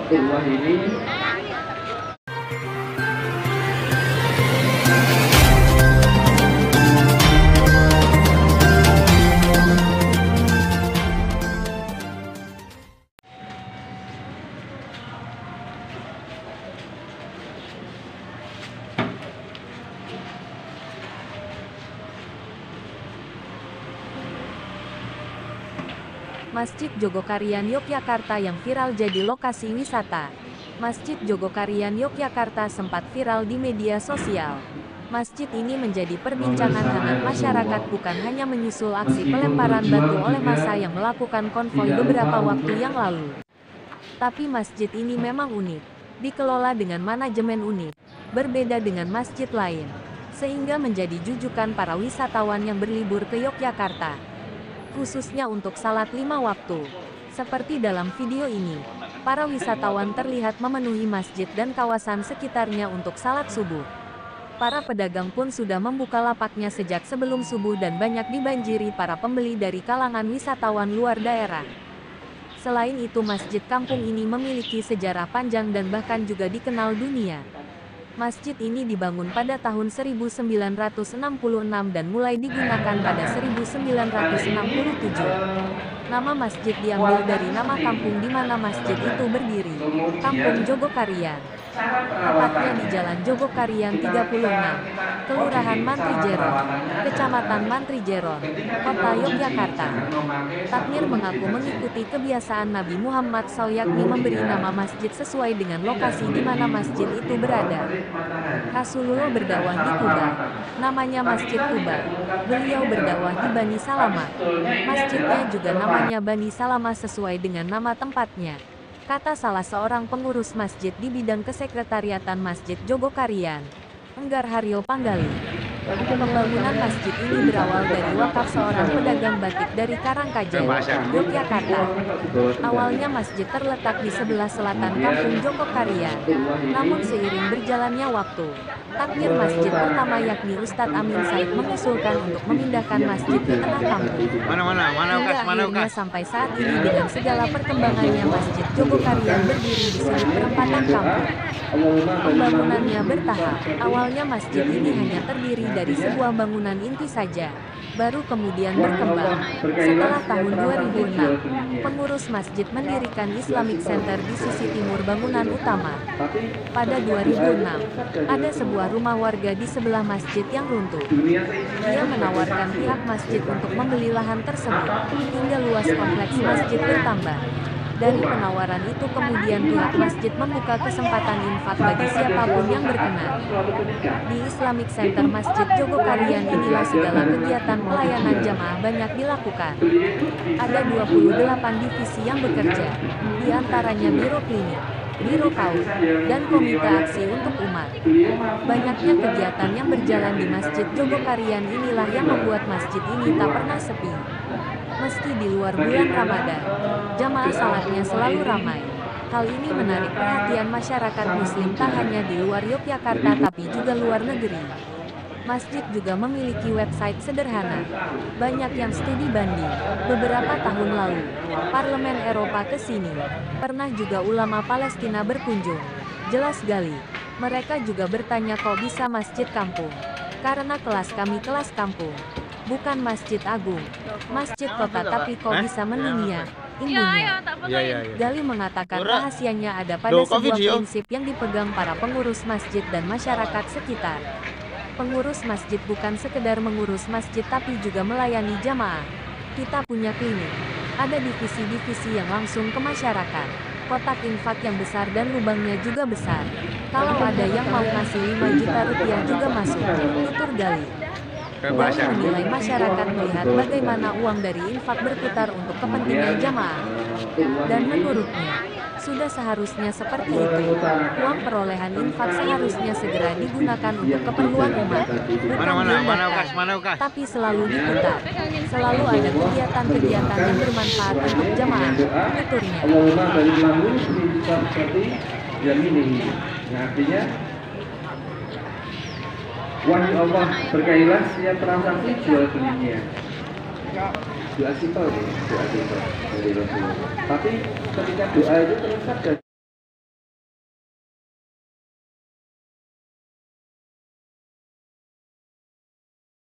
Rumah ini Masjid Jogokarian Yogyakarta yang viral jadi lokasi wisata. Masjid Jogokarian Yogyakarta sempat viral di media sosial. Masjid ini menjadi perbincangan hangat masyarakat bukan hanya menyusul aksi pelemparan batu oleh massa yang melakukan konvoi beberapa waktu yang lalu. Tapi masjid ini memang unik, dikelola dengan manajemen unik, berbeda dengan masjid lain, sehingga menjadi jujukan para wisatawan yang berlibur ke Yogyakarta. Khususnya untuk salat 5 waktu. Seperti dalam video ini, para wisatawan terlihat memenuhi masjid dan kawasan sekitarnya untuk salat subuh. Para pedagang pun sudah membuka lapaknya sejak sebelum subuh dan banyak dibanjiri para pembeli dari kalangan wisatawan luar daerah. Selain itu, masjid kampung ini memiliki sejarah panjang dan bahkan juga dikenal dunia. Masjid ini dibangun pada tahun 1966 dan mulai digunakan pada 1967. Nama masjid diambil dari nama kampung di mana masjid itu berdiri, Kampung Jogokarian. Tepatnya di Jalan Jogokarian 36, Kelurahan Mantri Jeron, Kecamatan Mantri Jeron, Kota Yogyakarta. Takmir mengaku mengikuti kebiasaan Nabi Muhammad SAW yakni memberi nama masjid sesuai dengan lokasi di mana masjid itu berada. Rasulullah berdakwah di Kuba, namanya Masjid Kuba. Beliau berdakwah di Bani Salamah. Masjidnya juga namanya Bani Salamah sesuai dengan nama tempatnya, kata salah seorang pengurus masjid di bidang kesekretariatan Masjid Jogokarian, Enggar Haryo Panggali. Pembangunan masjid ini berawal dari wakaf seorang pedagang batik dari Karangkajen, Yogyakarta. Awalnya masjid terletak di sebelah selatan Kampung Jogokarian. Namun seiring berjalannya waktu, takmir masjid pertama yakni Ustadz Amin Said mengusulkan untuk memindahkan masjid ke tengah kampung. Hingga akhirnya sampai saat ini dengan segala perkembangannya Masjid Jogokarian berdiri di sudut perempatan kampung. Pembangunannya bertahap. Awalnya masjid ini hanya terdiri dari sebuah bangunan inti saja, baru kemudian berkembang. Setelah tahun 2006, pengurus masjid mendirikan Islamic Center di sisi timur bangunan utama. Pada 2006, ada sebuah rumah warga di sebelah masjid yang runtuh. Dia menawarkan pihak masjid untuk membeli lahan tersebut, hingga luas kompleks masjid bertambah. Dari penawaran itu kemudian pihak masjid membuka kesempatan infak bagi siapapun yang berkenan. Di Islamic Center Masjid Jogokarian inilah segala kegiatan pelayanan jamaah banyak dilakukan. Ada 28 divisi yang bekerja, di antaranya Biro Klinik, Biro PAUD, dan Komite Aksi untuk Umat. Banyaknya kegiatan yang berjalan di Masjid Jogokarian inilah yang membuat masjid ini tak pernah sepi. Meski di luar bulan Ramadan, jamaah salatnya selalu ramai. Hal ini menarik perhatian masyarakat muslim tak hanya di luar Yogyakarta tapi juga luar negeri. Masjid juga memiliki website sederhana. Banyak yang studi banding. Beberapa tahun lalu, Parlemen Eropa ke sini. Pernah juga ulama Palestina berkunjung. Jelas gali. Mereka juga bertanya kok bisa masjid kampung. Karena kelas kami kelas kampung. Bukan masjid agung, masjid kota tapi kok bisa mendunia, ilmunya. Gali mengatakan rahasianya ada pada sebuah prinsip yang dipegang para pengurus masjid dan masyarakat sekitar. Pengurus masjid bukan sekedar mengurus masjid tapi juga melayani jamaah. Kita punya klinik, ada divisi-divisi yang langsung ke masyarakat. Kotak infak yang besar dan lubangnya juga besar. Kalau ada yang mau ngasih 5 juta rupiah juga masuk, tutur Gali. Gali menilai masyarakat melihat bagaimana uang dari infak berputar untuk kepentingan jamaah. Dan menurutnya, sudah seharusnya seperti itu. Uang perolehan infak seharusnya segera digunakan untuk keperluan umat, bukan diingatkan, tapi selalu diputar. Selalu ada kegiatan-kegiatan yang bermanfaat untuk jamaah, tuturnya. Artinya wahyu Allah berkailah setiap transaksi jual belinya. Doa simpel ya, doa simpel dari Rasulullah. Tapi ketika doa itu terus ada